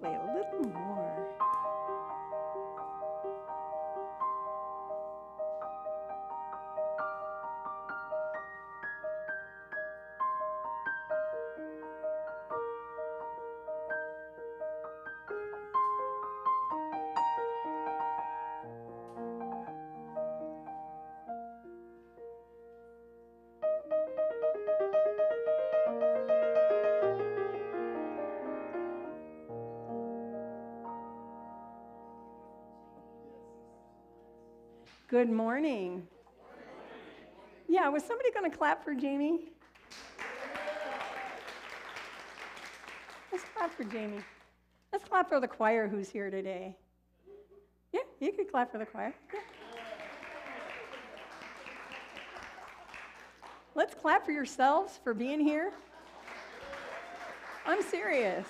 play a little more. Good morning. Yeah, was somebody going to clap for Jamie? Let's clap for Jamie. Let's clap for the choir who's here today. Yeah, you could clap for the choir. Yeah. Let's clap for yourselves for being here. I'm serious.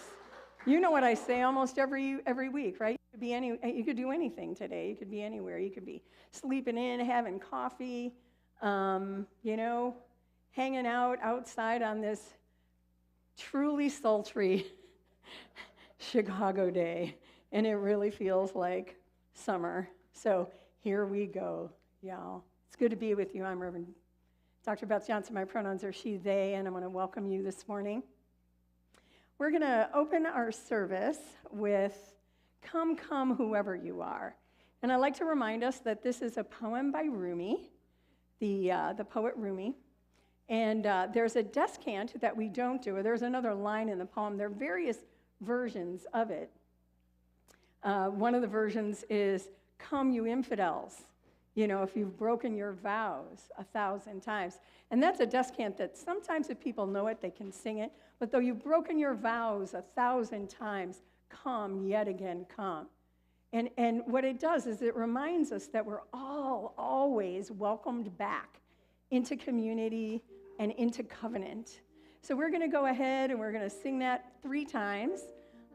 You know what I say almost every week, right? You could do anything today. You could be anywhere. You could be sleeping in, having coffee, hanging out outside on this truly sultry Chicago day. And it really feels like summer. So here we go, y'all. It's good to be with you. I'm Reverend Dr. Beth Johnson. My pronouns are she, they, and I want to welcome you this morning. We're going to open our service with Come, Come, Whoever You Are. And I'd like to remind us that this is a poem by Rumi, the poet Rumi. And there's a descant that we don't do. There's another line in the poem. There are various versions of it. One of the versions is, come, you infidels, if you've broken your vows 1,000 times. And that's a descant that sometimes if people know it, they can sing it. But though you've broken your vows 1,000 times, come, yet again, come. And what it does is it reminds us that we're all always welcomed back into community and into covenant. So we're going to go ahead and we're going to sing that 3 times.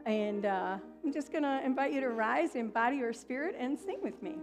And I'm just going to invite you to rise, embody your spirit, and sing with me.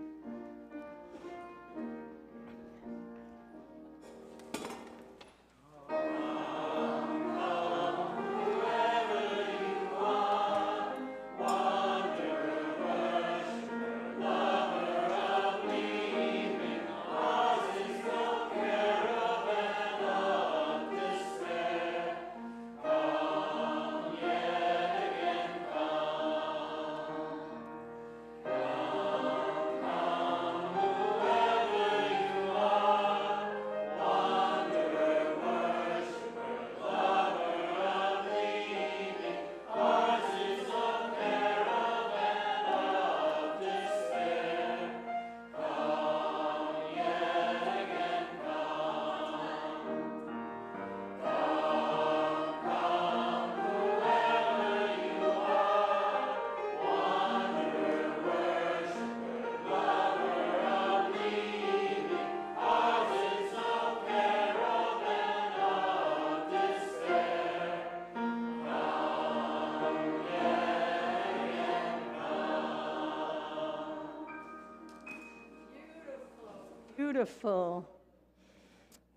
Beautiful.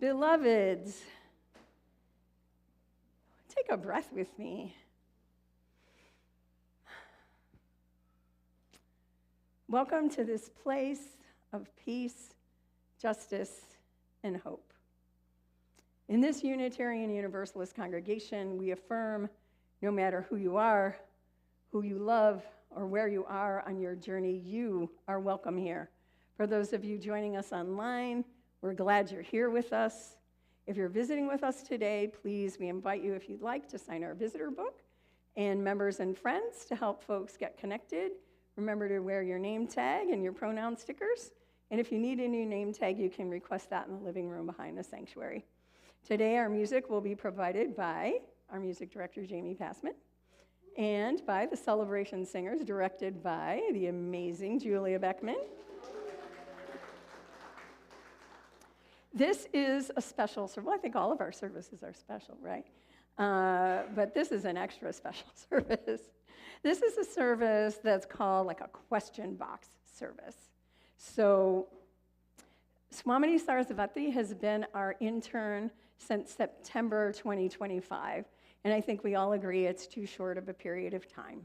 Beloveds, take a breath with me. Welcome to this place of peace, justice, and hope. In this Unitarian Universalist congregation, we affirm no matter who you are, who you love, or where you are on your journey, you are welcome here. For those of you joining us online, we're glad you're here with us. If you're visiting with us today, please, we invite you, if you'd like, to sign our visitor book and members and friends to help folks get connected. Remember to wear your name tag and your pronoun stickers. And if you need a new name tag, you can request that in the living room behind the sanctuary. Today, our music will be provided by our music director, Jamie Passman, and by the Celebration Singers, directed by the amazing Julia Beckman. This is a special service. Well, I think all of our services are special, right? But this is an extra special service. This is a service that's called like a question box service. So Swamini Saraswati has been our intern since September 2025, and I think we all agree it's too short of a period of time.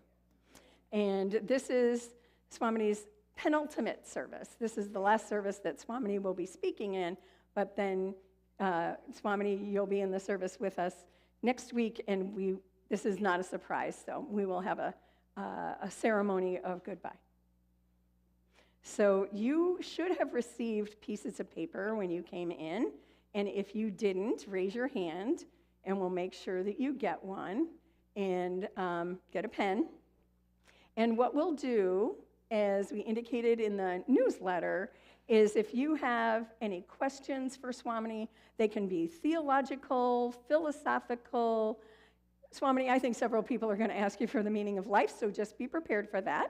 And this is Swamini's penultimate service. This is the last service that Swamini will be speaking in, but then Swamini, you'll be in the service with us next week, and this is not a surprise, so we will have a ceremony of goodbye. So you should have received pieces of paper when you came in, and if you didn't, raise your hand, and we'll make sure that you get one, and get a pen. And what we'll do, as we indicated in the newsletter, is if you have any questions for Swamini, they can be theological, philosophical. Swamini, I think several people are going to ask you for the meaning of life, so just be prepared for that.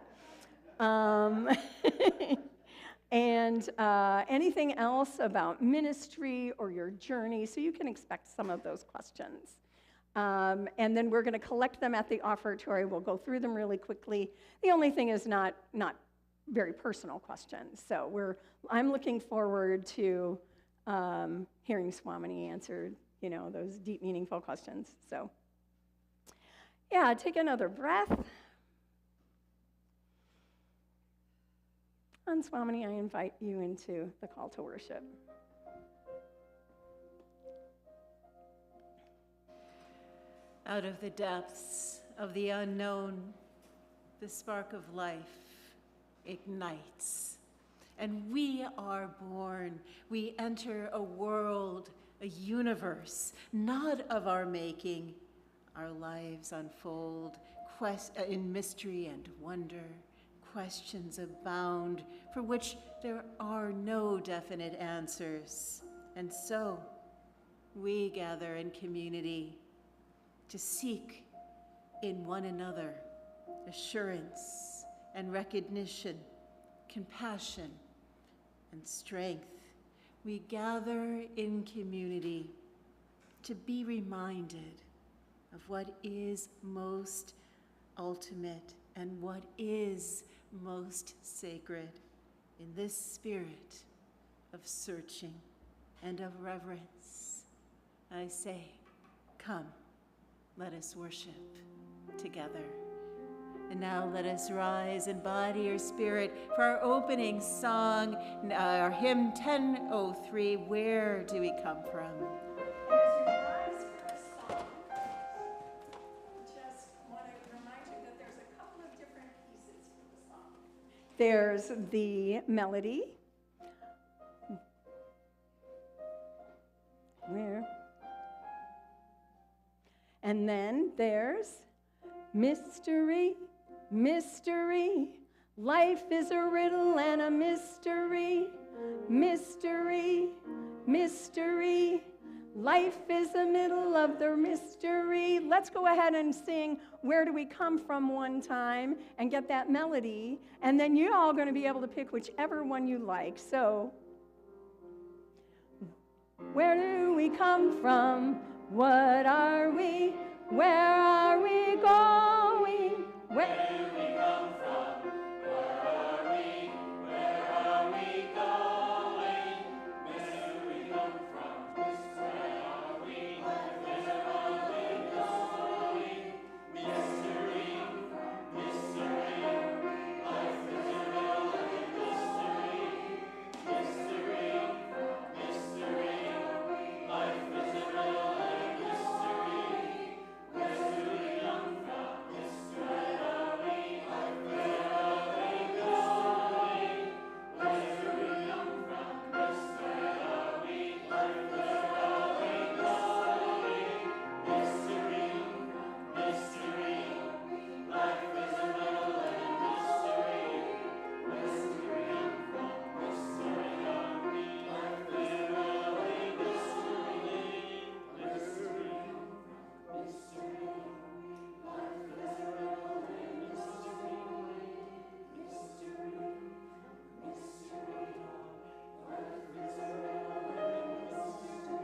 And anything else about ministry or your journey, so you can expect some of those questions. And then we're going to collect them at the offertory. We'll go through them really quickly. The only thing is not very personal questions. So I'm looking forward to hearing Swamini answer, those deep, meaningful questions. So, yeah, take another breath. And Swamini, I invite you into the call to worship. Out of the depths of the unknown, the spark of life ignites, and we are born. We enter a world, a universe, not of our making. Our lives unfold in mystery and wonder. Questions abound for which there are no definite answers. And so we gather in community to seek in one another assurance and recognition, compassion and strength. We gather in community to be reminded of what is most ultimate and what is most sacred in this spirit of searching and of reverence. I say, come, let us worship together. And now let us rise in body or spirit for our opening song, our hymn 1003, Where Do We Come From? There's the melody. Where? And then there's mystery, mystery. Life is a riddle and a mystery. Mystery, mystery. Life is the middle of the mystery. Let's go ahead and sing Where Do We Come From one time and get that melody. And then you're all going to be able to pick whichever one you like. So, where do we come from? What are we? Where are we going? Where do we come from? Where are we? Where are we going? Where do we come from? Where are we? Where are we going? Mystery, mystery. Life is a riddle and mystery. Mystery, mystery. Life is a riddle and mystery. Where do we come from? Where are we? Where are we going? Where do we come from? Where are we? Where are we going? Mystery, mystery. Life is a riddle and mystery. Mystery, mystery are we. Life is a riddle and mystery. Mystery, mystery. Life is a riddle and mystery. Mystery, mystery. Life is a riddle and mystery.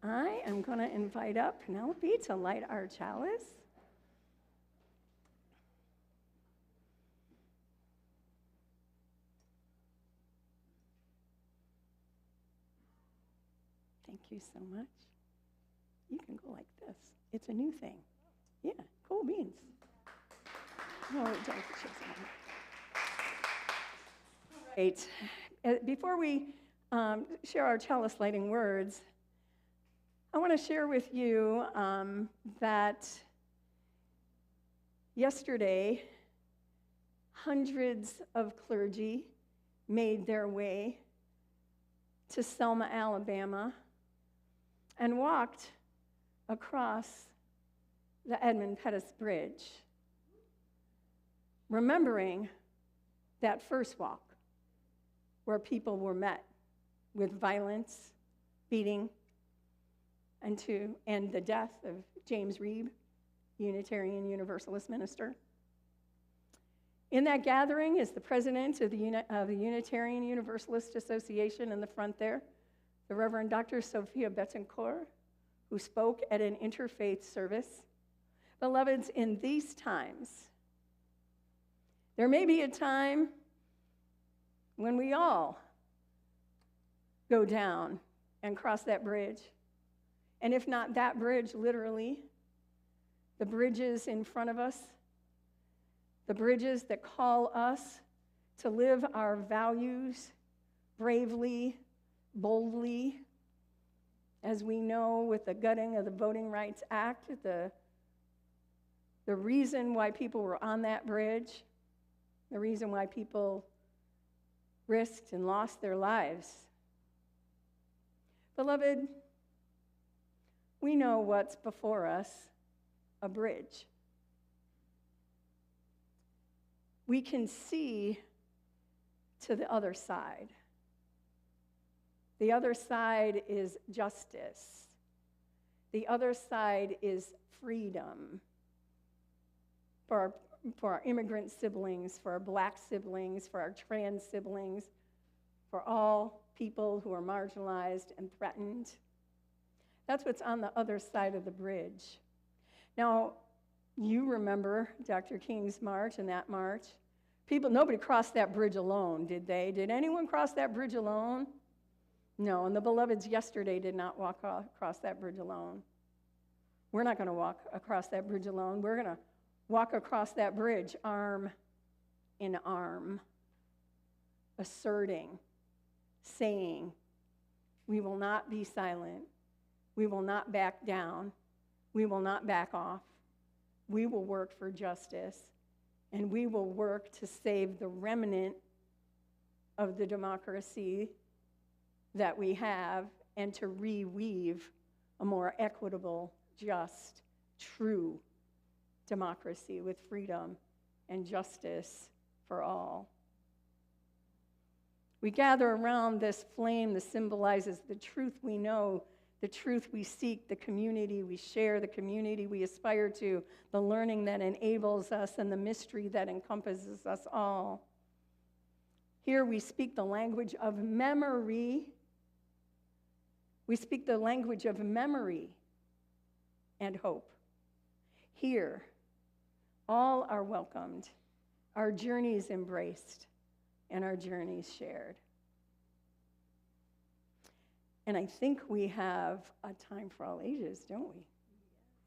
I am going to invite up Penelope to light our chalice. Thank you so much. You can go like It's a new thing. Yeah, cool beans. No, don't shake it. Right. Before we share our chalice lighting words, I want to share with you that yesterday, hundreds of clergy made their way to Selma, Alabama, and walked across the Edmund Pettus Bridge, remembering that first walk where people were met with violence, beating, and the death of James Reeb, Unitarian Universalist minister. In that gathering is the president of the Unitarian Universalist Association in the front there, the Reverend Dr. Sophia Betancourt, who spoke at an interfaith service. Beloveds, in these times, there may be a time when we all go down and cross that bridge. And if not that bridge, literally, the bridges in front of us, the bridges that call us to live our values bravely, boldly, as we know with the gutting of the Voting Rights Act, the reason why people were on that bridge, the reason why people risked and lost their lives. Beloved, we know what's before us, a bridge. We can see to the other side. The other side is justice. The other side is freedom for our immigrant siblings, for our black siblings, for our trans siblings, for all people who are marginalized and threatened. That's what's on the other side of the bridge. Now, you remember Dr. King's march and that march. Nobody crossed that bridge alone, did they? Did anyone cross that bridge alone? No, and the beloveds yesterday did not walk across that bridge alone. We're not going to walk across that bridge alone. We're going to walk across that bridge arm in arm, asserting, saying, we will not be silent. We will not back down. We will not back off. We will work for justice, and we will work to save the remnant of the democracy that we have and to reweave a more equitable, just, true democracy with freedom and justice for all. We gather around this flame that symbolizes the truth we know, the truth we seek, the community we share, the community we aspire to, the learning that enables us, and the mystery that encompasses us all. Here we speak the language of memory. We speak the language of memory and hope. Here, all are welcomed, our journeys embraced, and our journeys shared. And I think we have a time for all ages, don't we?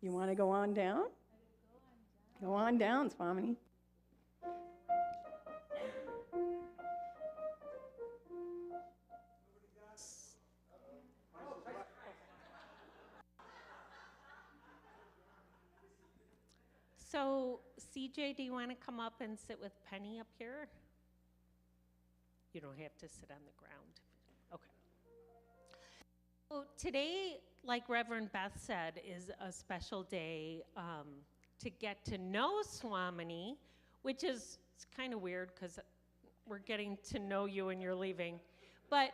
You want to go on down? Go on down, Swamini. So, CJ, do you want to come up and sit with Penny up here? You don't have to sit on the ground. Okay. So today, like Reverend Beth said, is a special day to get to know Swamini, which is kind of weird because we're getting to know you and you're leaving. But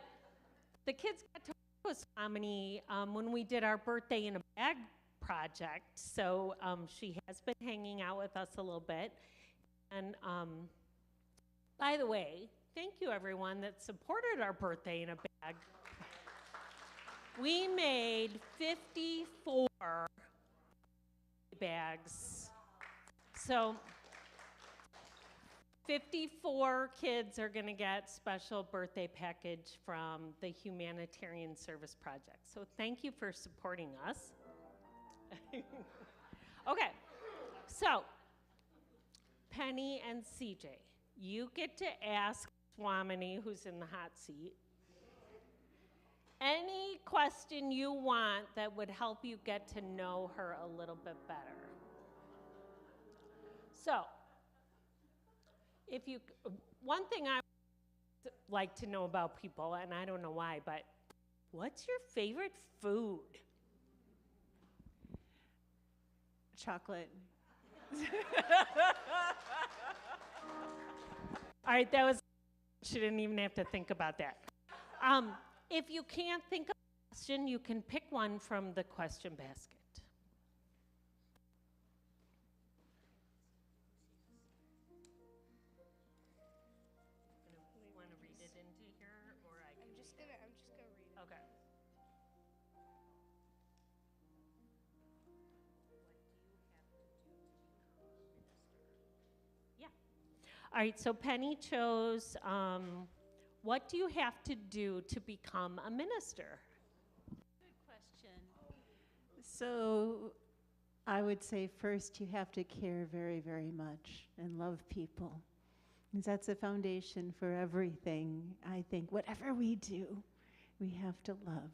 the kids got to know Swamini when we did our birthday in a bag project. So she has been hanging out with us a little bit. And by the way, thank you everyone that supported our birthday in a bag. We made 54 bags. So 54 kids are going to get special birthday package from the Humanitarian Service Project. So thank you for supporting us. Okay, so Penny and CJ, you get to ask Swamini, who's in the hot seat, any question you want that would help you get to know her a little bit better. So, one thing I like to know about people, and I don't know why, but what's your favorite food? Chocolate. All right, she didn't even have to think about that. If you can't think of a question, you can pick one from the question basket. You want to read it into here, or I can? I'm just gonna read it. Okay. Yeah. All right, so Penny chose, what do you have to do to become a minister? Good question. So I would say first you have to care very, very much and love people. Because that's the foundation for everything. I think whatever we do, we have to love.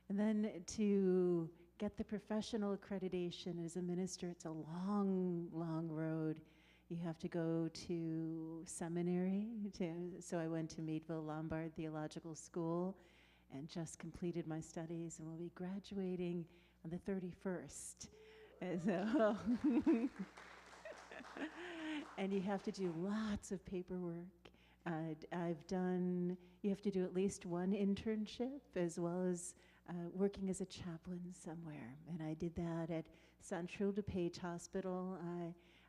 And then to get the professional accreditation as a minister, it's a long, long road. You have to go to seminary. So I went to Meadville Lombard Theological School and just completed my studies, and will be graduating on the 31st. So and you have to do lots of paperwork. You have to do at least one internship, as well as working as a chaplain somewhere. And I did that at Central DuPage Hospital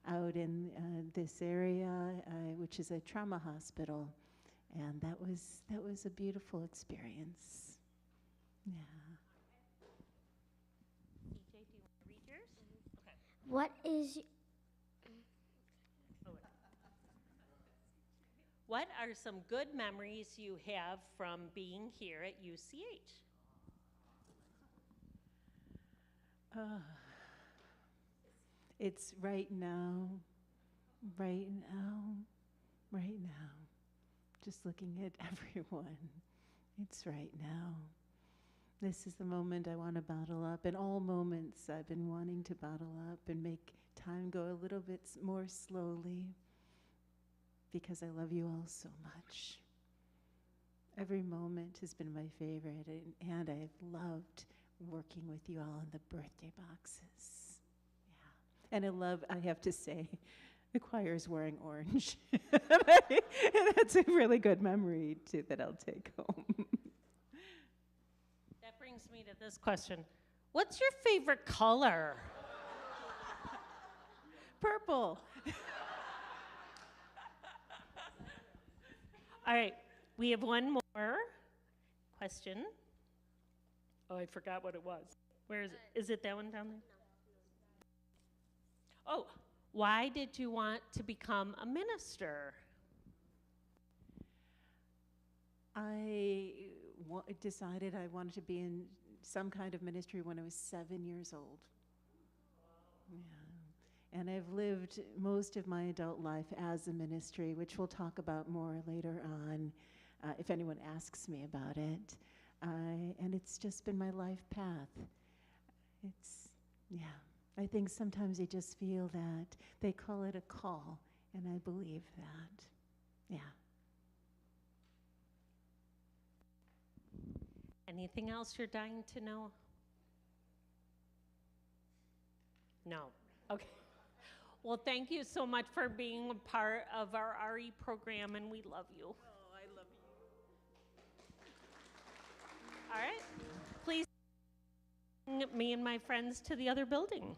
out in this area, which is a trauma hospital. And that was a beautiful experience. Yeah. CJ, do you want to read yours? Okay. What is What are some good memories you have from being here at UCH? It's right now. Just looking at everyone. It's right now. This is the moment I want to bottle up. In all moments, I've been wanting to bottle up and make time go a little bit more slowly, because I love you all so much. Every moment has been my favorite, and I've loved working with you all on the birthday boxes. Yeah. And I have to say, the choir's wearing orange. And that's a really good memory, too, that I'll take home. That brings me to this question. What's your favorite color? Purple. All right, we have one more question. Oh, I forgot what it was. Where is it? Is it that one down there? Oh, why did you want to become a minister? I decided I wanted to be in some kind of ministry when I was 7 years old. Yeah. And I've lived most of my adult life as a ministry, which we'll talk about more later on, if anyone asks me about it. And it's just been my life path. I think sometimes you just feel that. They call it a call, and I believe that. Yeah. Anything else you're dying to know? No. Okay. Well, thank you so much for being a part of our RE program, and we love you. Oh, I love you. All right. Please bring me and my friends to the other building.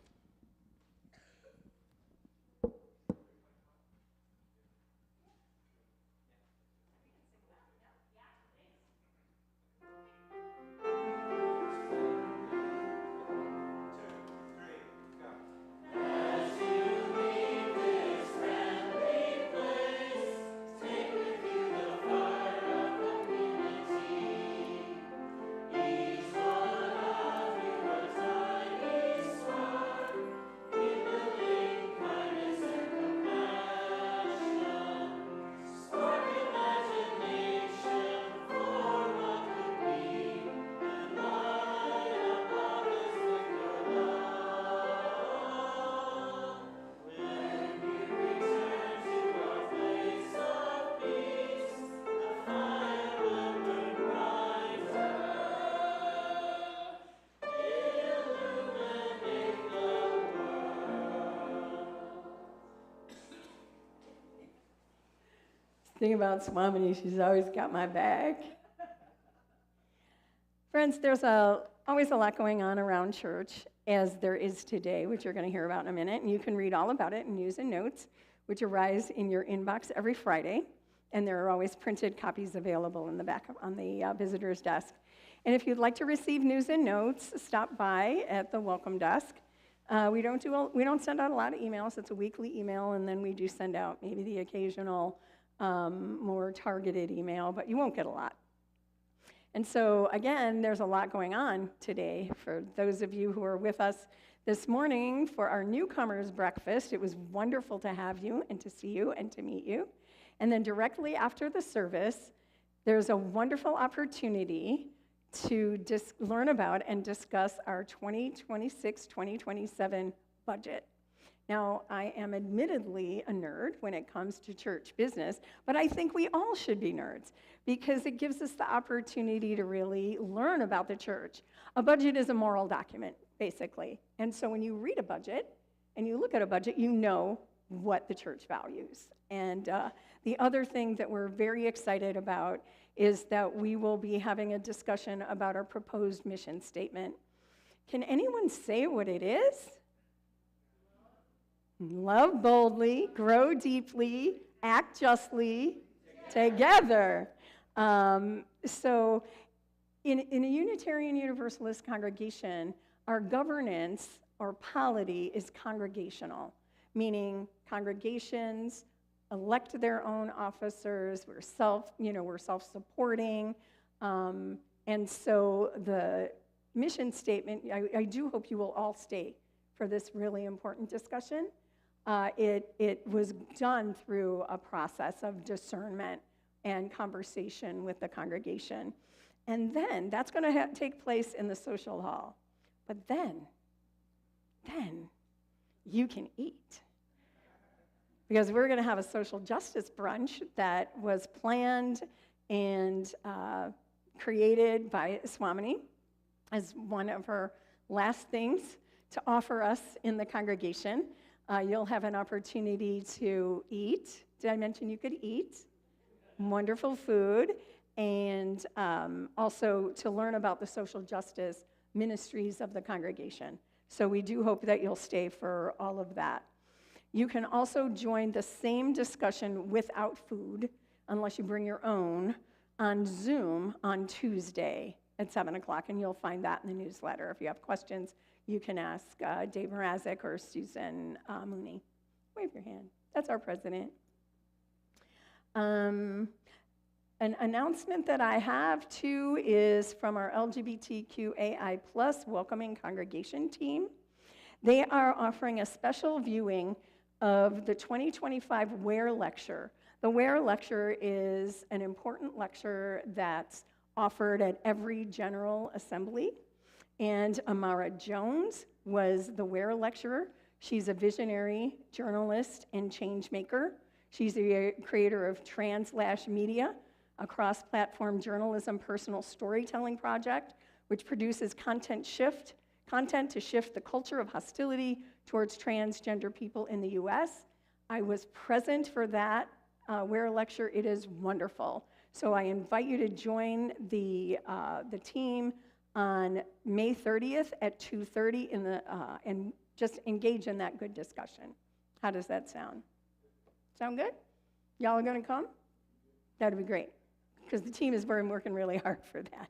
Thing about Swamini, she's always got my back. Friends, there's always a lot going on around church, as there is today, which you're going to hear about in a minute, and you can read all about it in News and Notes, which arise in your inbox every Friday, and there are always printed copies available in the back on the visitor's desk. And if you'd like to receive News and Notes, stop by at the welcome desk. We don't send out a lot of emails. It's a weekly email, and then we do send out maybe the occasional more targeted email, but you won't get a lot. And so, again, there's a lot going on today. For those of you who are with us this morning for our newcomers breakfast, it was wonderful to have you and to see you and to meet you. And then directly after the service, there's a wonderful opportunity to learn about and discuss our 2026-2027 budget. Now, I am admittedly a nerd when it comes to church business, but I think we all should be nerds because it gives us the opportunity to really learn about the church. A budget is a moral document, basically. And so when you read a budget and you look at a budget, you know what the church values. And the other thing that we're very excited about is that we will be having a discussion about our proposed mission statement. Can anyone say what it is? Love boldly, grow deeply, act justly, together. So in a Unitarian Universalist congregation, our governance or polity is congregational, meaning congregations elect their own officers, we're self-supporting, and so the mission statement, I do hope you will all stay for this really important discussion. It was done through a process of discernment and conversation with the congregation. And then that's going to take place in the social hall. But then you can eat. Because we're going to have a social justice brunch that was planned and created by Swamini as one of her last things to offer us in the congregation. You'll have an opportunity to eat. Did I mention you could eat? Wonderful food. And also to learn about the social justice ministries of the congregation. So we do hope that you'll stay for all of that. You can also join the same discussion without food, unless you bring your own, on Zoom on Tuesday at 7 o'clock, and you'll find that in the newsletter. If you have questions, you can ask Dave Mrazek or Susan Mooney. Wave your hand. That's our president. An announcement that I have, too, is from our LGBTQAI+ Welcoming Congregation team. They are offering a special viewing of the 2025 WARE lecture. The WARE lecture is an important lecture that's offered at every General Assembly. And Amara Jones was the WARE lecturer. She's a visionary journalist and change maker. She's the creator of Translash Media, a cross-platform journalism personal storytelling project, which produces content to shift the culture of hostility towards transgender people in the U.S. I was present for that WARE lecture. It is wonderful. So I invite you to join the team on May 30th at 2:30 and just engage in that good discussion. How does that sound? Sound good? Y'all are going to come? That would be great, because the team has been working really hard for that.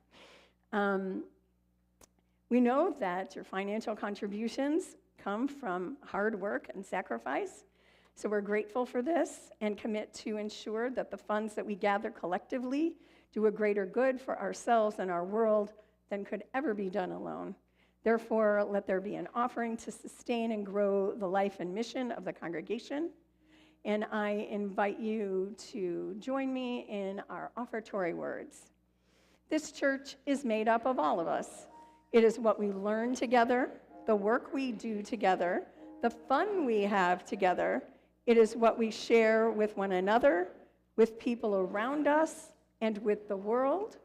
We know that your financial contributions come from hard work and sacrifice, so we're grateful for this and commit to ensure that the funds that we gather collectively do a greater good for ourselves and our world than could ever be done alone. Therefore, let there be an offering to sustain and grow the life and mission of the congregation. And I invite you to join me in our offertory words. This church is made up of all of us. It is what we learn together, the work we do together, the fun we have together. It is what we share with one another, with people around us, and with the world.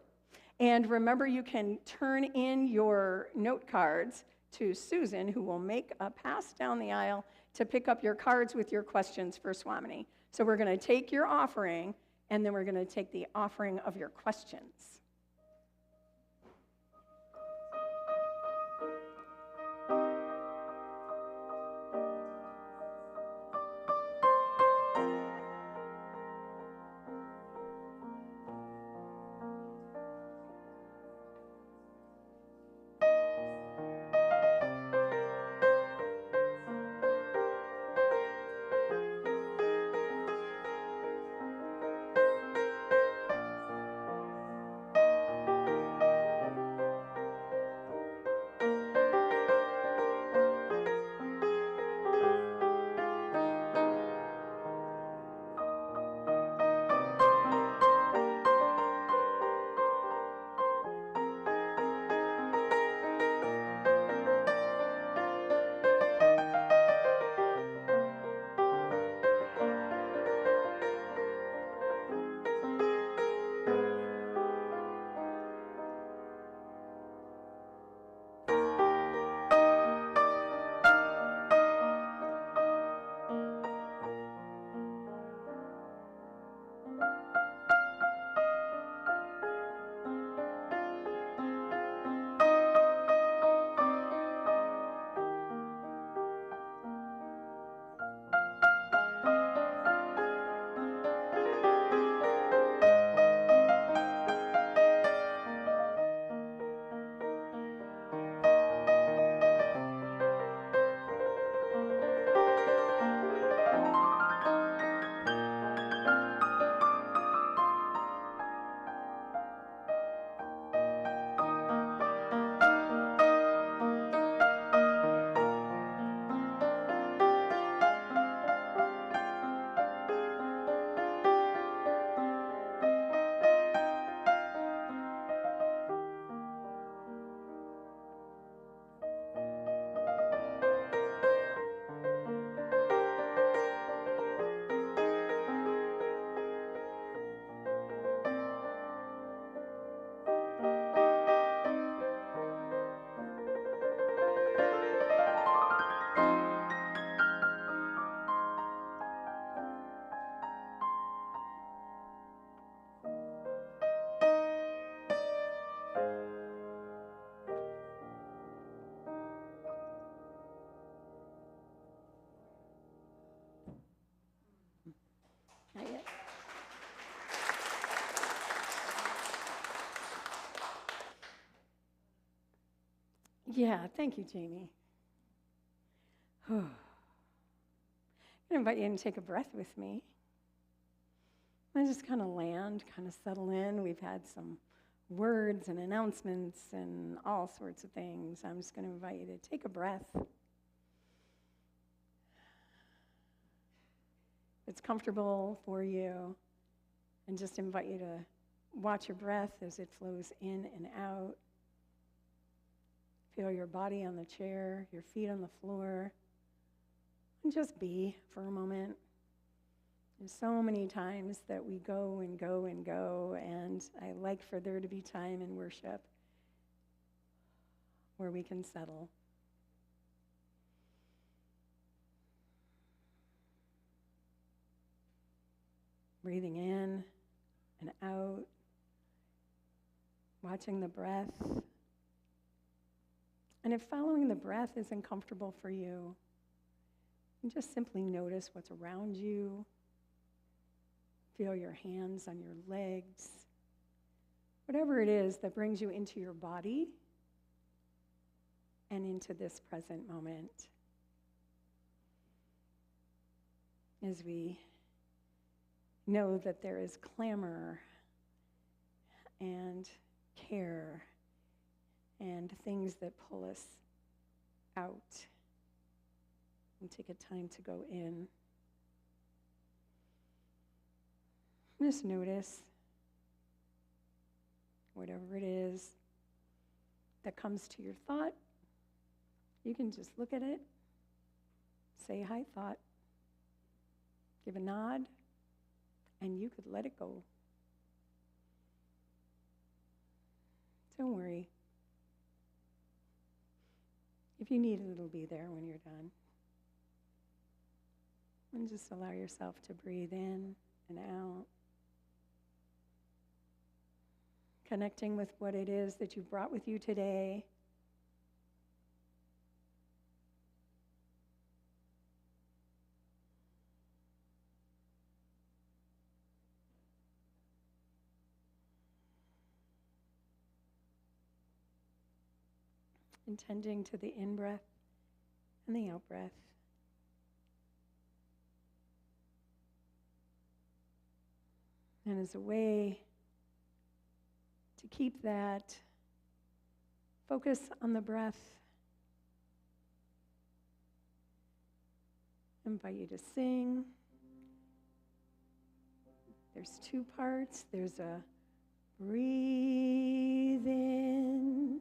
And remember, you can turn in your note cards to Susan, who will make a pass down the aisle to pick up your cards with your questions for Swamini. So we're going to take your offering, and then we're going to take the offering of your questions. Not yet. Yeah, thank you, Jamie. I'm going to invite you to take a breath with me. And just kind of land, kind of settle in. We've had some words and announcements and all sorts of things. I'm just going to invite you to take a breath. It's comfortable for you, and just invite you to watch your breath as it flows in and out. Feel your body on the chair, your feet on the floor, and just be for a moment. There's so many times that we go and go and go, and I like for there to be time in worship where we can settle. Breathing in and out, watching the breath. And if following the breath is uncomfortable for you, just simply notice what's around you. Feel your hands on your legs. Whatever it is that brings you into your body and into this present moment. As we know that there is clamor and care and things that pull us out. And take a time to go in. Just notice whatever it is that comes to your thought. You can just look at it, say, "Hi, thought," give a nod, and you could let it go. Don't worry. If you need it, it'll be there when you're done. And just allow yourself to breathe in and out. connecting with what it is that you brought with you today. Intending to the in-breath and the out-breath. And as a way to keep that focus on the breath, I invite you to sing. There's two parts. There's a breathe in,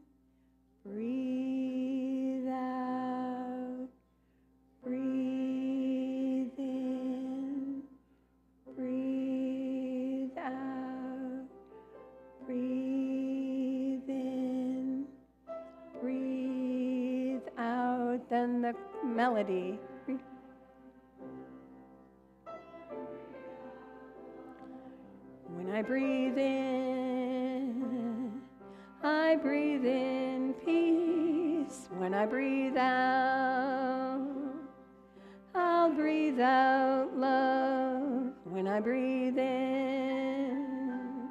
breathe out, breathe in, breathe out, breathe in, breathe out. Then the melody. When I breathe in, I breathe in peace. When I breathe out, I'll breathe out love. When I breathe in,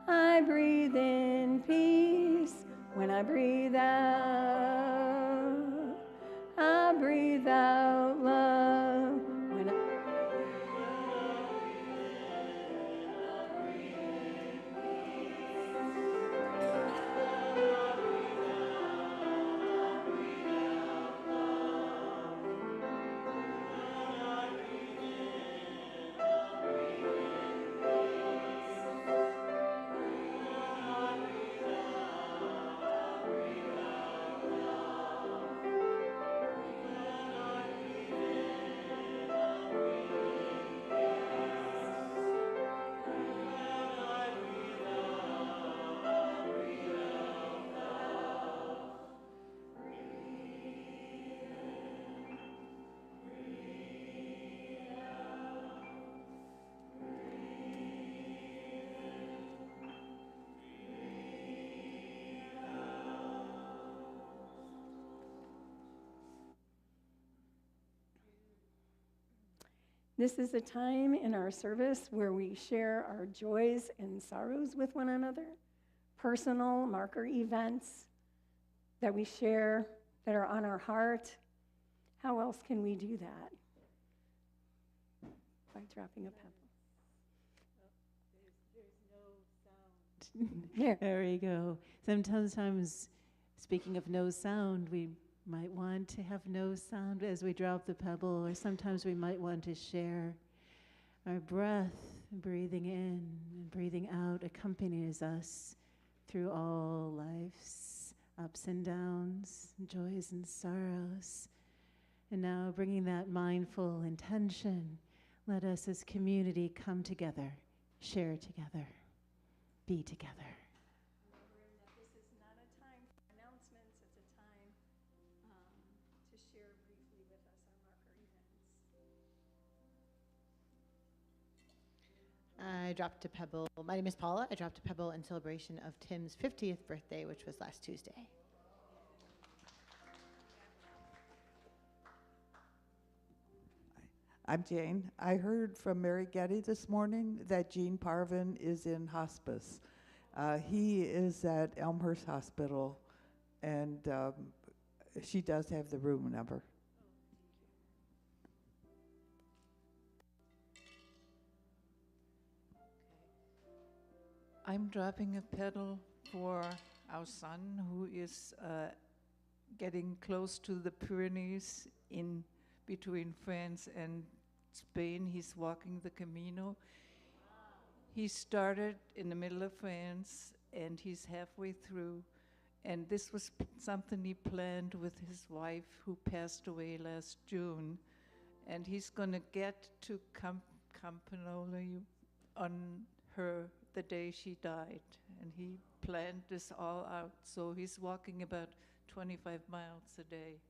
I breathe in peace. When I breathe out, I breathe out love. When I This is a time in our service where we share our joys and sorrows with one another, personal marker events that we share that are on our heart. How else can we do that? By dropping a pebble. There's no sound. There we go. Sometimes, speaking of no sound, we might want to have no sound as we drop the pebble, or sometimes we might want to share. Our breath, breathing in and breathing out, accompanies us through all life's ups and downs, joys and sorrows. And now, bringing that mindful intention, let us as community come together, share together, be together. Remembering that this is not a time for announcements, it's a time to share briefly with us our marker events. I dropped a pebble. My name is Paula. I dropped a pebble in celebration of Tim's 50th birthday, which was last Tuesday. I'm Jane. I heard from Mary Getty this morning that Gene Parvin is in hospice. He is at Elmhurst Hospital, and she does have the room number. I'm dropping a pedal for our son who is getting close to the Pyrenees in between France and Spain. He's walking the Camino. He started in the middle of France and he's halfway through. And this was something he planned with his wife who passed away last June. And he's going to get to Campanoli on the day she died. And he planned this all out. So he's walking about 25 miles a day.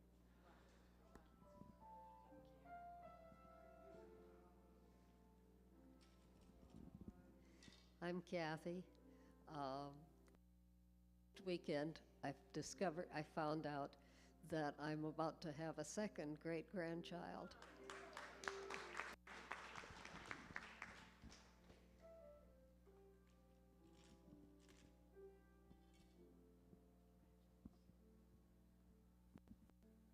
I'm Kathy. weekend, I found out that I'm about to have a second great-grandchild.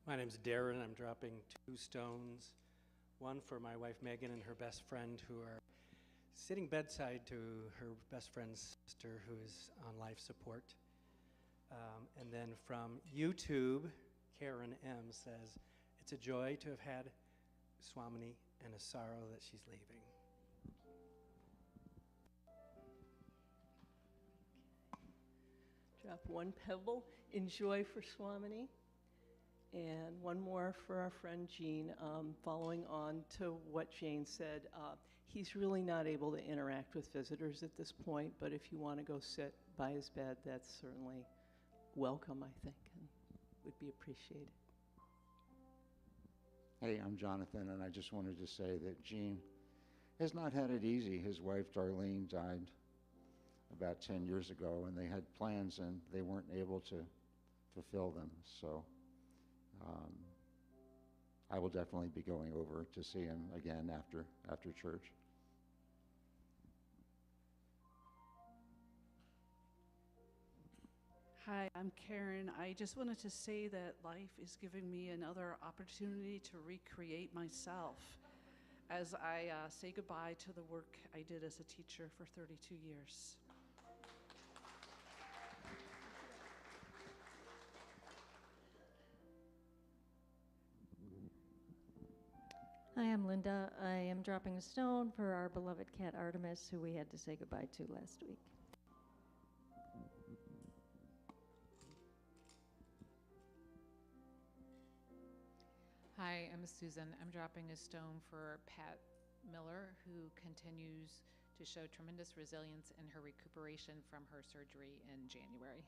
My name's Darren. I'm dropping 2 stones, one for my wife Megan and her best friend, who are sitting bedside to her best friend's sister, who is on life support. And then from YouTube, Karen M. says, "It's a joy to have had Swamini and a sorrow that she's leaving." Drop 1 pebble in joy for Swamini, and 1 more for our friend Gene. Following on to what Jane said, he's really not able to interact with visitors at this point, but if you want to go sit by his bed, that's certainly welcome, I think, and would be appreciated. Hey, I'm Jonathan, and I just wanted to say that Gene has not had it easy. His wife, Darlene, died about 10 years ago, and they had plans, and they weren't able to fulfill them. So I will definitely be going over to see him again after church. Hi, I'm Karen. I just wanted to say that life is giving me another opportunity to recreate myself as I say goodbye to the work I did as a teacher for 32 years. Hi, I'm Linda. I am dropping a stone for our beloved cat Artemis, who we had to say goodbye to last week. Hi, I'm Susan. I'm dropping a stone for Pat Miller, who continues to show tremendous resilience in her recuperation from her surgery in January.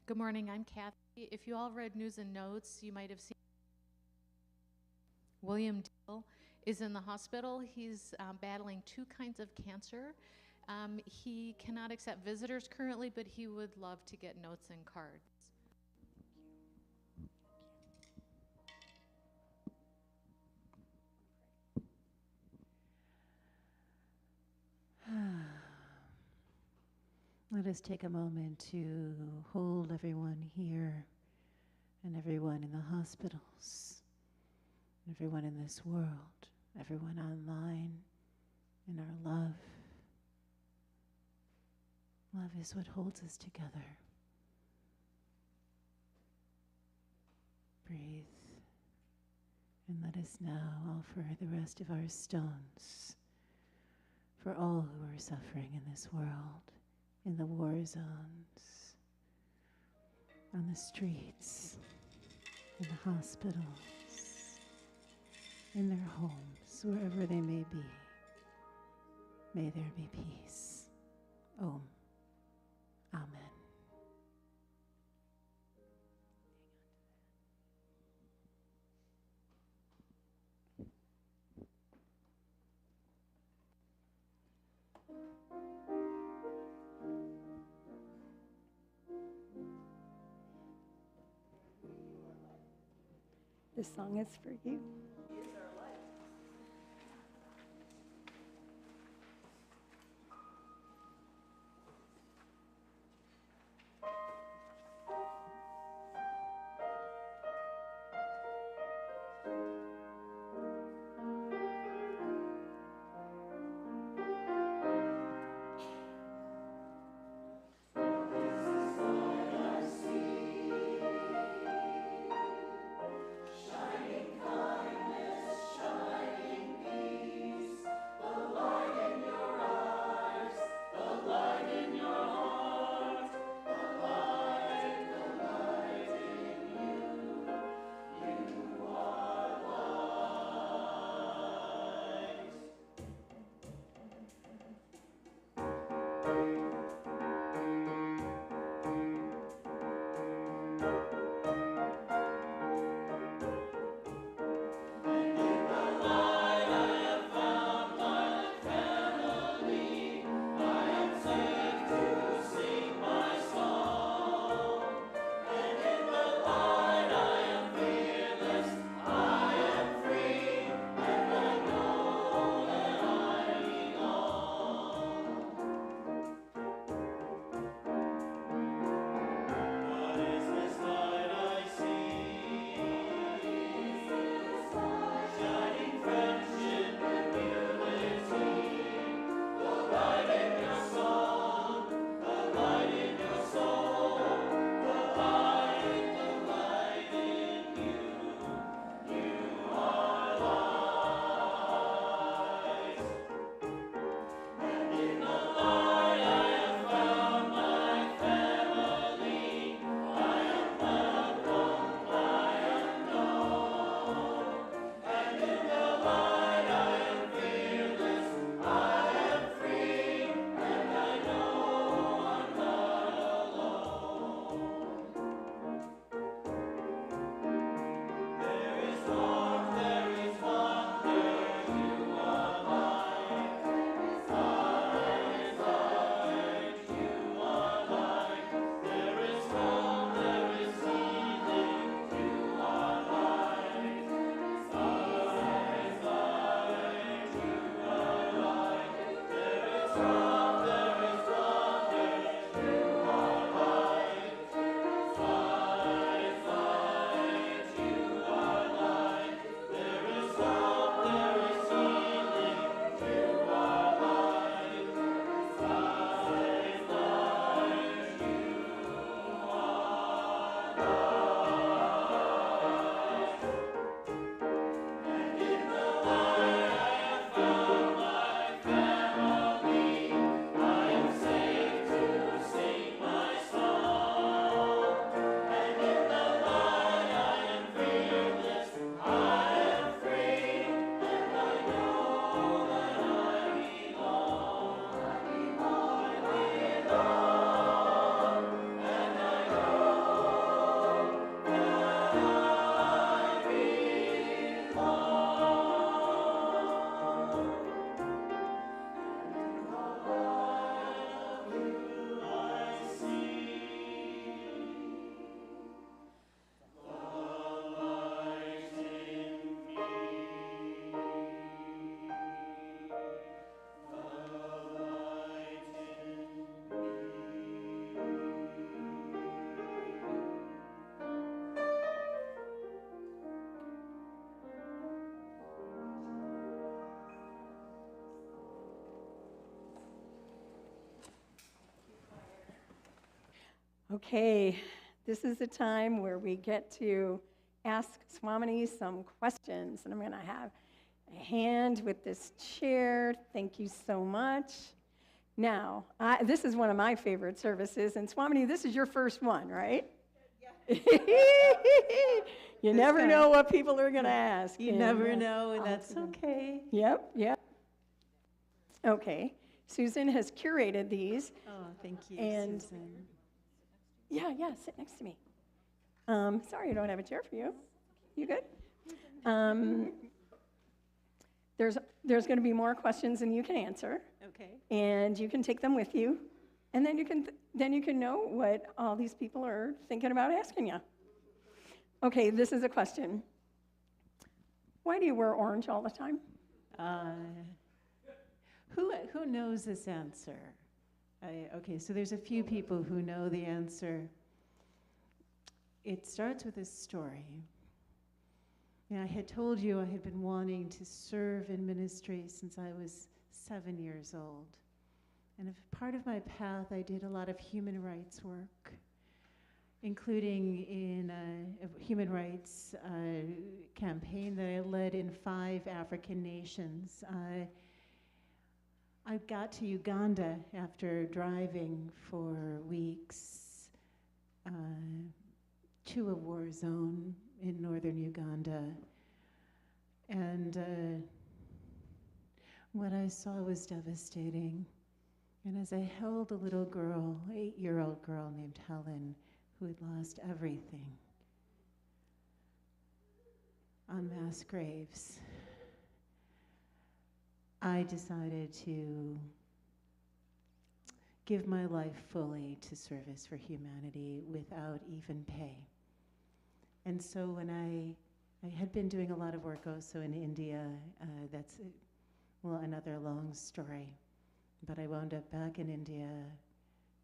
Good morning, I'm Kathy. If you all read News and Notes, you might have seen William Deal is in the hospital. He's battling 2 kinds of cancer. He cannot accept visitors currently, but he would love to get notes and cards. Let us take a moment to hold everyone here and everyone in the hospitals, everyone in this world, everyone online, in our love. Love is what holds us together. Breathe. And let us now offer the rest of our stones for all who are suffering in this world, in the war zones, on the streets, in the hospitals, in their homes, wherever they may be. May there be peace. Om. Amen. This song is for you. Shining kind Okay, this is the time where we get to ask Swamini some questions. And I'm going to have a hand with this chair. Thank you so much. Now, this is one of my favorite services. And Swamini, this is your first one, right? Yeah. You never know what people are going to ask. You never know, and that's okay. Yep, yep. Okay, Susan has curated these. Oh, thank you, and Susan. Yeah, sit next to me. Sorry, I don't have a chair for you. You good? There's going to be more questions than you can answer. Okay. And you can take them with you, and then you can know what all these people are thinking about asking you. Okay, this is a question. Why do you wear orange all the time? Who knows this answer? Okay, so there's a few people who know the answer. It starts with a story. I had told you I had been wanting to serve in ministry since I was 7 years old. And as part of my path, I did a lot of human rights work, including in a human rights campaign that I led in 5 African nations. I got to Uganda after driving for weeks to a war zone in northern Uganda. And what I saw was devastating. And as I held a little girl, 8-year-old girl named Helen, who had lost everything on mass graves, I decided to give my life fully to service for humanity without even pay. And so when I had been doing a lot of work also in India, that's, another long story. But I wound up back in India,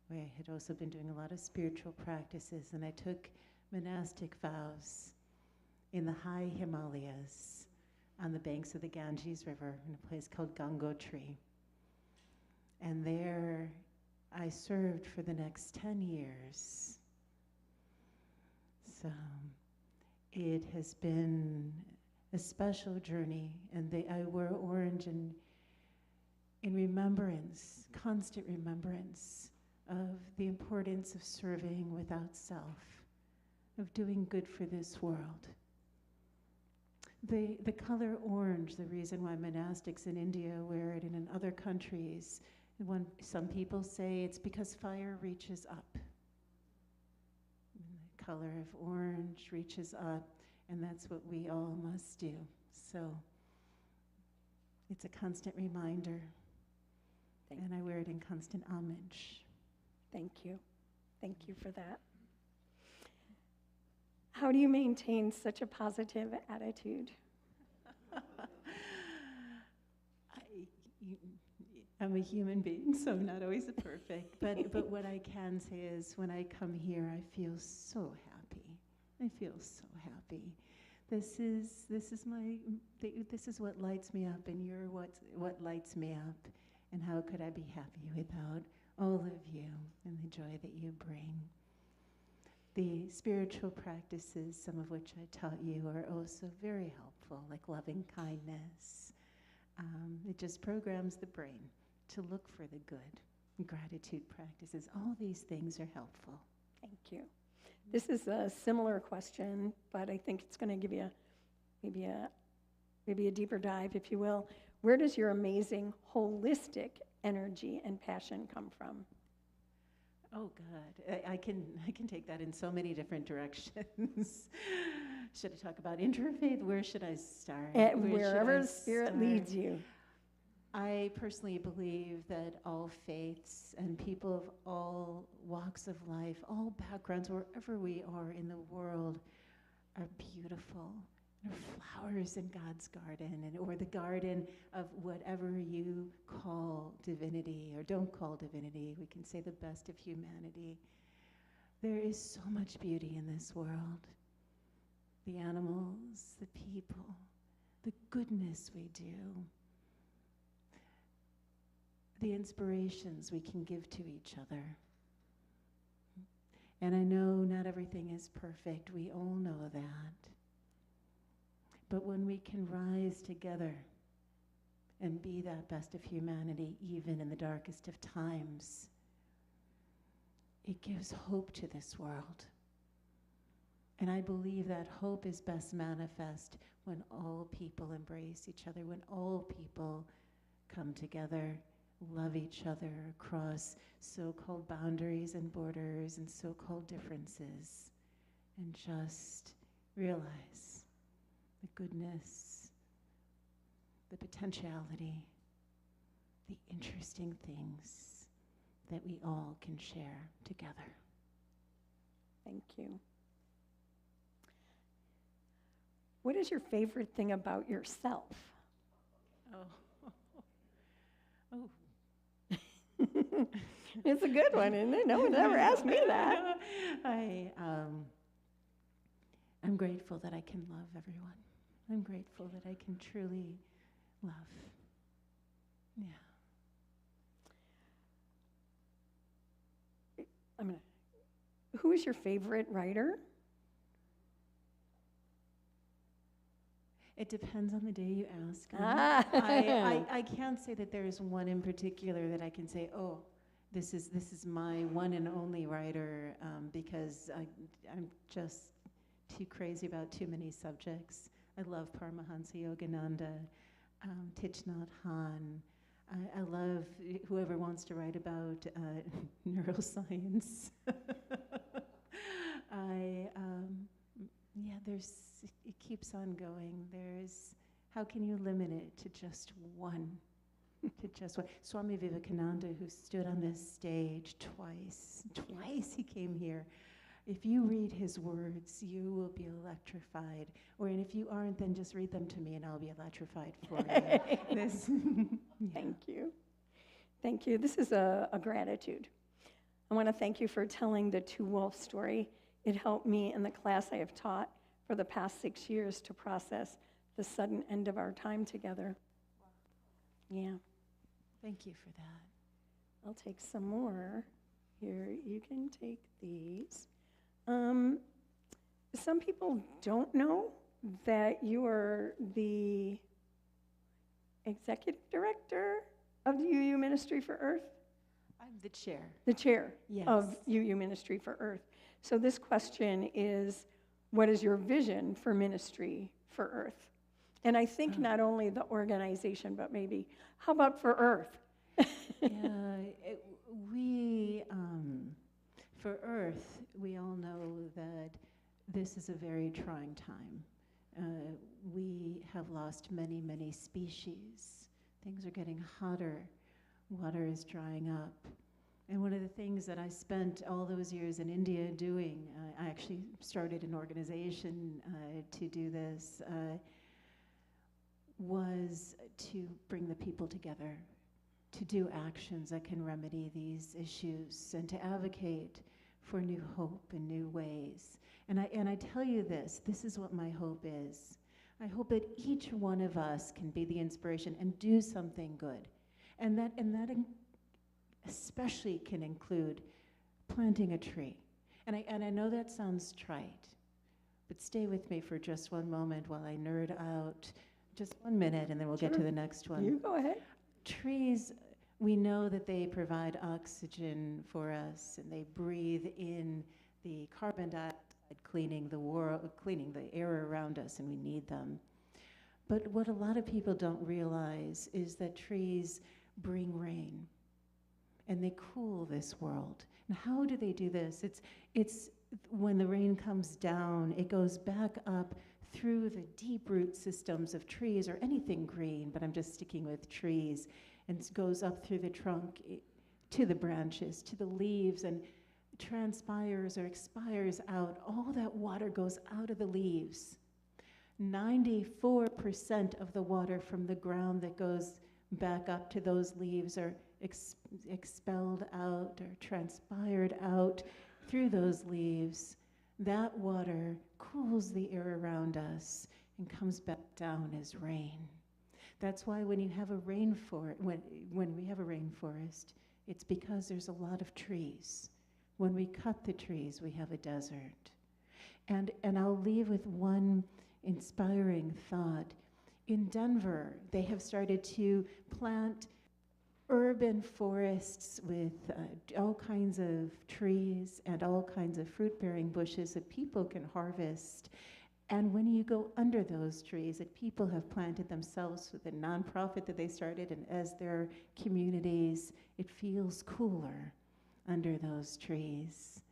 where I had also been doing a lot of spiritual practices, and I took monastic vows in the high Himalayas on the banks of the Ganges River in a place called Gangotri. And there I served for the next 10 years. So it has been a special journey, and I wear orange in remembrance, constant remembrance of the importance of serving without self, of doing good for this world. The color orange, the reason why monastics in India wear it and in other countries, some people say it's because fire reaches up. The color of orange reaches up, and that's what we all must do. So it's a constant reminder, and I wear it in constant homage. Thank you. Thank you for that. How do you maintain such a positive attitude? I'm a human being, so I'm not always perfect. But what I can say is when I come here, I feel so happy. I feel so happy. This is what lights me up, and you're what lights me up. And how could I be happy without all of you and the joy that you bring? The spiritual practices, some of which I taught you, are also very helpful, like loving kindness. It just programs the brain to look for the good. Gratitude practices, all these things are helpful. Thank you. This is a similar question, but I think it's going to give you maybe a deeper dive, if you will. Where does your amazing holistic energy and passion come from? Oh God, I can take that in so many different directions. Should I talk about interfaith? Where should I start? Wherever the Spirit leads you. I personally believe that all faiths and people of all walks of life, all backgrounds, wherever we are in the world, are beautiful. They're flowers in God's garden, or the garden of whatever you call divinity or don't call divinity. We can say the best of humanity. There is so much beauty in this world. The animals, the people, the goodness we do, the inspirations we can give to each other. And I know not everything is perfect. We all know that. But when we can rise together and be that best of humanity, even in the darkest of times, it gives hope to this world. And I believe that hope is best manifest when all people embrace each other, when all people come together, love each other across so-called boundaries and borders and so-called differences, and just realize the goodness, the potentiality, the interesting things that we all can share together. Thank you. What is your favorite thing about yourself? Oh. It's a good one, isn't it? No one's ever asked me that. I'm grateful that I can love everyone. I'm grateful that I can truly love. Yeah. Who is your favorite writer? It depends on the day you ask me. Ah. I can't say that there is one in particular that I can say, oh, this is my one and only writer, because I'm just too crazy about too many subjects. I love Paramahansa Yogananda, Thich Nhat Hanh. I love whoever wants to write about neuroscience. It keeps on going. How can you limit it to just one? Swami Vivekananda, who stood on this stage twice he came here. If you read his words, you will be electrified. And if you aren't, then just read them to me and I'll be electrified for you. Yeah. Thank you. This is a gratitude. I want to thank you for telling the two wolf story. It helped me in the class I have taught for the past 6 years to process the sudden end of our time together. Yeah. Thank you for that. I'll take some more. Here, you can take these. Some people don't know that you are the executive director of the UU Ministry for Earth. I'm the chair. The chair Yes. of UU Ministry for Earth. So this question is, what is your vision for Ministry for Earth? And I think not only the organization, but maybe, how about for Earth? For Earth, we all know that this is a very trying time. We have lost many, many species. Things are getting hotter. Water is drying up. And one of the things that I spent all those years in India doing, I actually started an organization to do this, was to bring the people together, to do actions that can remedy these issues, and to advocate for new hope and new ways. And I tell you this is what my hope is. I hope that each one of us can be the inspiration and do something good. And that especially can include planting a tree. And I know that sounds trite, but stay with me for just one moment while I nerd out. Just 1 minute, and then we'll get to the next one. You go ahead. Trees, we know that they provide oxygen for us, and they breathe in the carbon dioxide, cleaning the air around us, and we need them. But what a lot of people don't realize is that trees bring rain, and they cool this world. And how do they do this? It's when the rain comes down, it goes back up through the deep root systems of trees or anything green, but I'm just sticking with trees, and it goes up through the trunk to the branches, to the leaves, and transpires or expires out. All that water goes out of the leaves. 94% of the water from the ground that goes back up to those leaves are expelled out or transpired out through those leaves. That water cools the air around us and comes back down as rain. That's why when you have a rainforest, when we have a rainforest, it's because there's a lot of trees When we cut the trees, we have a desert. And I'll leave with one inspiring thought. In Denver, they have started to plant urban forests with all kinds of trees and all kinds of fruit-bearing bushes that people can harvest. And when you go under those trees that people have planted themselves with a nonprofit that they started and as their communities, it feels cooler under those trees.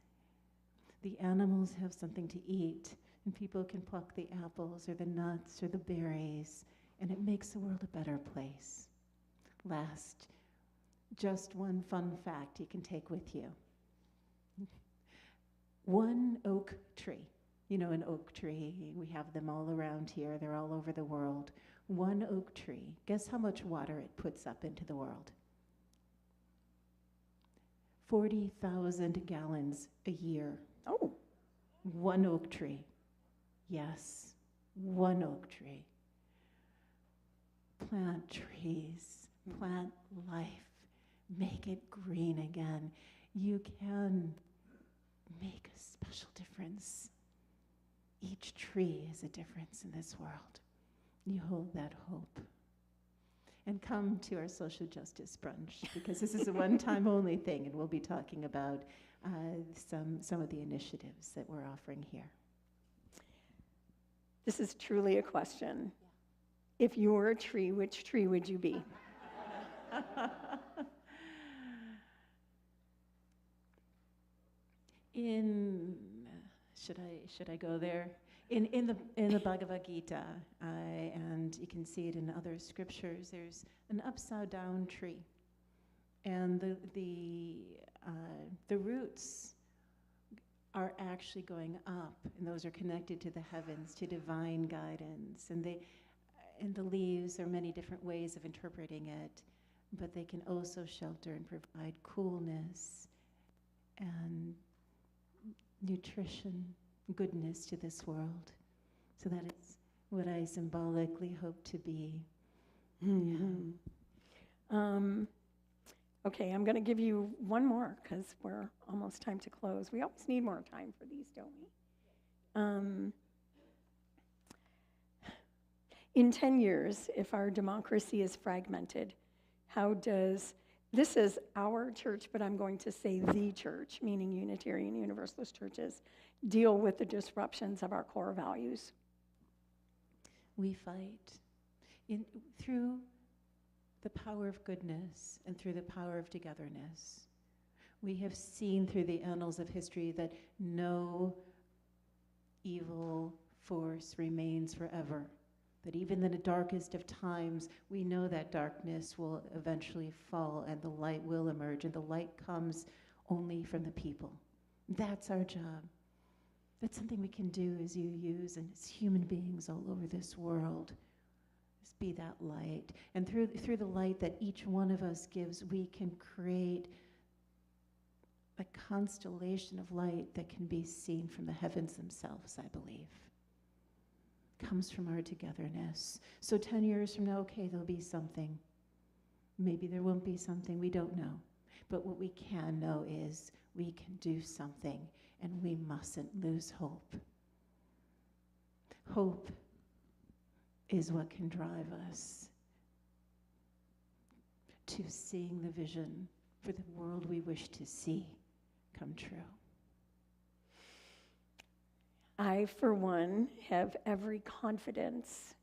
The animals have something to eat, and people can pluck the apples or the nuts or the berries, and it makes the world a better place. Last, just one fun fact you can take with you. One oak tree. You know, an oak tree, we have them all around here, they're all over the world. One oak tree, guess how much water it puts up into the world? 40,000 gallons a year. Oh. One oak tree. Yes, one oak tree. Plant trees, plant life, make it green again. You can make a special difference. Each tree is a difference in this world. You hold that hope. And come to our social justice brunch, because this is a one-time only thing, and we'll be talking about some of the initiatives that we're offering here. This is truly a question. If you were a tree, which tree would you be? Should I go there? In the Bhagavad Gita, and you can see it in other scriptures, there's an upside down tree, and the roots are actually going up, and those are connected to the heavens, to divine guidance, and the leaves are many different ways of interpreting it, but they can also shelter and provide coolness and nutrition, goodness to this world. So that is what I symbolically hope to be. Mm-hmm. Yeah. Okay, I'm going to give you one more because we're almost time to close. We always need more time for these, don't we? In 10 years, if our democracy is fragmented, how does, this is our church, but I'm going to say the church, meaning Unitarian Universalist churches, deal with the disruptions of our core values? We fight through the power of goodness and through the power of togetherness. We have seen through the annals of history that no evil force remains forever. That even in the darkest of times, we know that darkness will eventually fall and the light will emerge, and the light comes only from the people. That's our job. That's something we can do as you use and as human beings all over this world. Just be that light. And through the light that each one of us gives, we can create a constellation of light that can be seen from the heavens themselves, I believe. Comes from our togetherness. So 10 years from now, okay, there'll be something. Maybe there won't be something, we don't know. But what we can know is we can do something, and we mustn't lose hope. Hope is what can drive us to seeing the vision for the world we wish to see come true. I, for one, have every confidence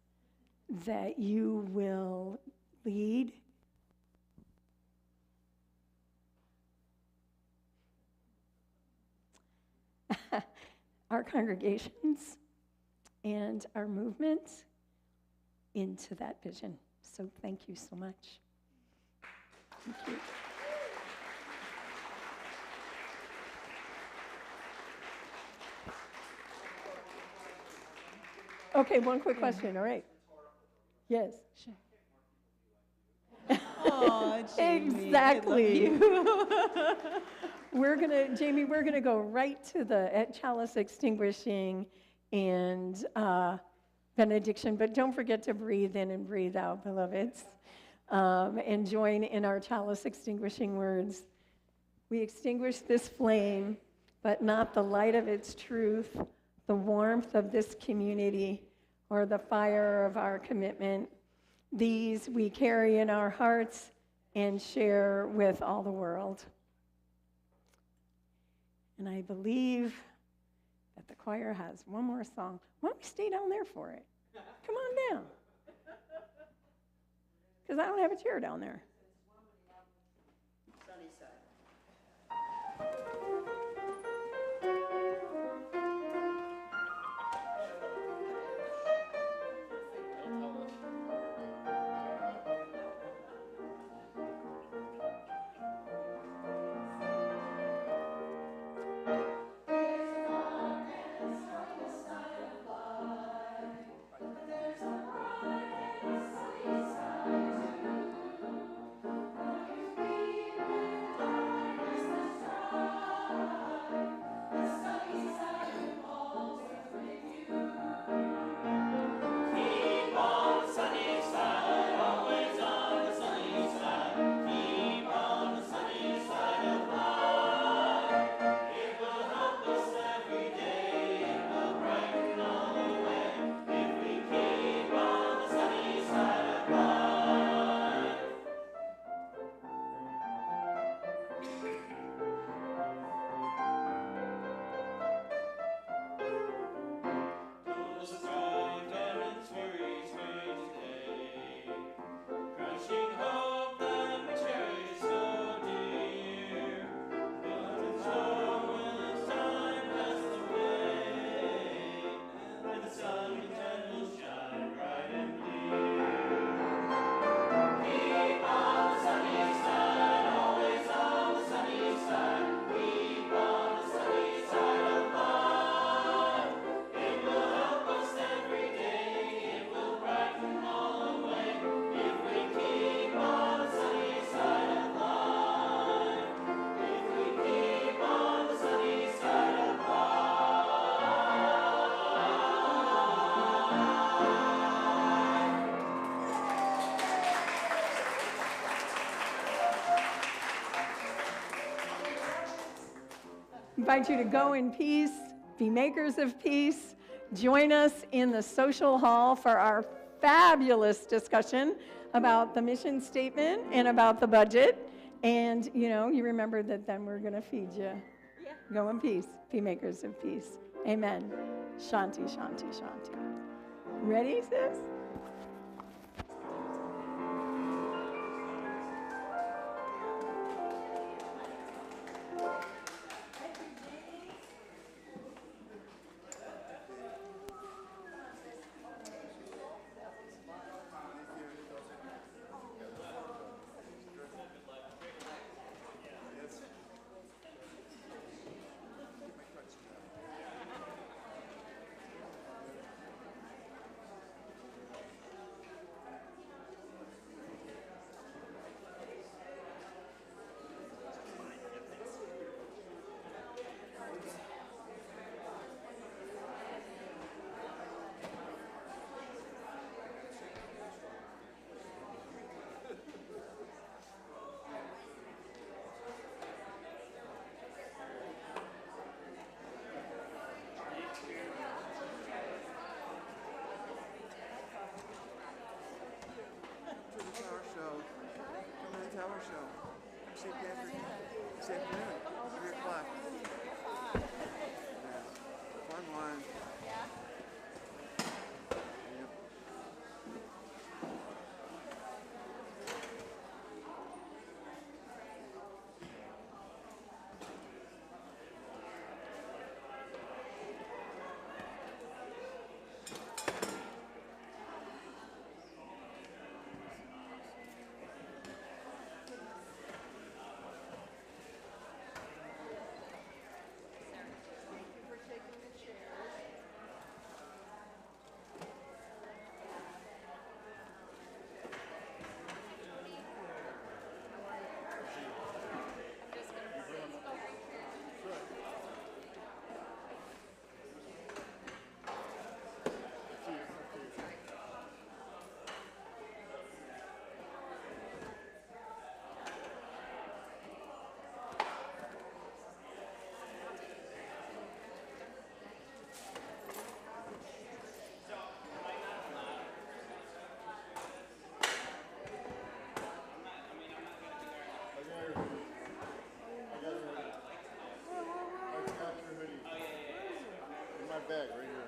that you will lead our congregations and our movement into that vision. So thank you so much. Thank you. Okay, one quick question, all right. Yes. Sure. Oh, Jamie, exactly. I love you. Jamie, we're gonna go right to the chalice extinguishing and benediction, but don't forget to breathe in and breathe out, beloveds, and join in our chalice extinguishing words. We extinguish this flame, but not the light of its truth, the warmth of this community, or the fire of our commitment. These we carry in our hearts and share with all the world. And I believe that the choir has one more song. Why don't we stay down there for it? Come on down. Because I don't have a chair down there. Invite you to go in peace, be makers of peace. Join us in the social hall for our fabulous discussion about the mission statement and about the budget. And, you remember that then we're going to feed you. Yeah. Go in peace, be makers of peace. Amen. Shanti, shanti, shanti. Ready, sis? bag right here.